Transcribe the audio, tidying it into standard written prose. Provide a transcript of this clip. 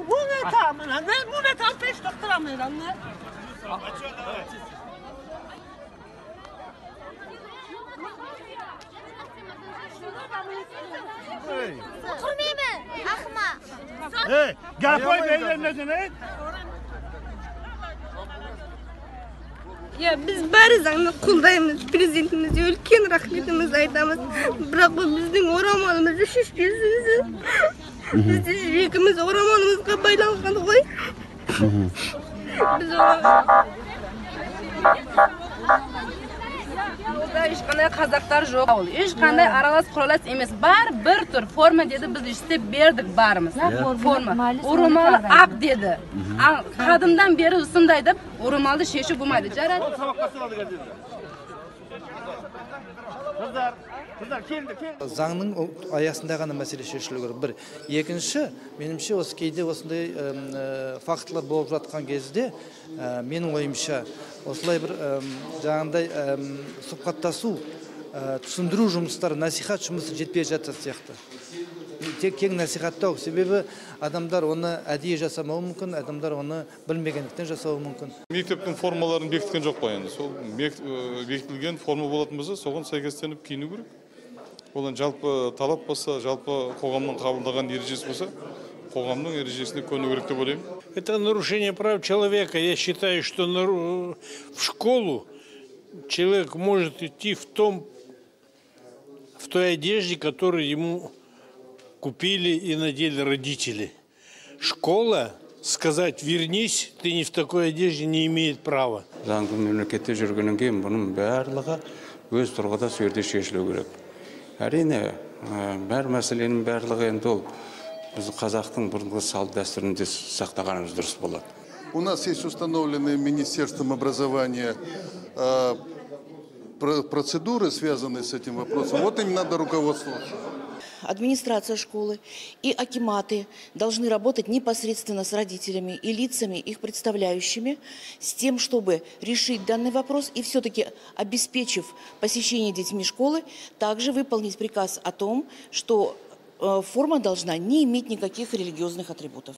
Bu ne tam lan? Bu ne tam peş doktoramıyor lan? Oturmayayım mı? Ahma. Hey, gel koy beylerine ne? Ya biz barizanlı kuldayımız, prezidentimizge ulkan rahmetimiz aytamiz. Biroq bu bizning o'ramonimizni shishkisiz. Bizni yuragimiz o'ramonimizga baylangan qo'y. Biz Burada hech qanday qazoqlar yo'q. Hech qanday aralas quralash emas. Bir tur forma dedi, biz istab berdik barimiz. Forma. O'romol aq dedi. Qadimdan beri shunday deb o'romolni sheshib bo'lmaydi. Jarayt. Заңның аясында ғана мәселе шешілу керек. Бір. Екінші, меніңше осы кейде осындай фактылар болып жатқан кезде, менің ойымша, осылай бір жаңағындай сұхбаттасу, түсіндіру жұмыстары, насихат жұмысы жетпей жатыр сияқты. Тек кең насихаттау, себебі адамдар оны әдейі жасамауы мүмкін, адамдар оны білмегендіктен жасауы мүмкін. Мектептің формаларын бекіткен жоқ па енді. Сол бекітілген форма болатын болса, соған сәйкестеніп киіну керек. Олан жалпы талап болса, жалпы қоғамның қабылдаған ережесі болса, қоғамның ережесіне көну керек деп ойлаймын. Это нарушение прав человека. Я считаю, что в школу человек может идти в той одежде, которую ему купили и надели родители. Школа сказать «вернись, ты не в такой одежде» не имеет права. Заңды мемлекетте жүргеннен кейін бұның барлығы өз тұрғыда сөйде шешілу керек. Әрине, бәр мәселенің барлығы енді ол біз қазақтың бұрынғы салт дәстүрінде сақтағанымыз дұрыс болады. У нас есть установленные Министерством образования процедуры, связанные с этим вопросом. Вот им надо руководствоваться. Администрация школы и акиматы должны работать непосредственно с родителями и лицами, их представляющими, с тем, чтобы решить данный вопрос и все-таки, обеспечив посещение детьми школы, также выполнить приказ о том, что форма должна не иметь никаких религиозных атрибутов.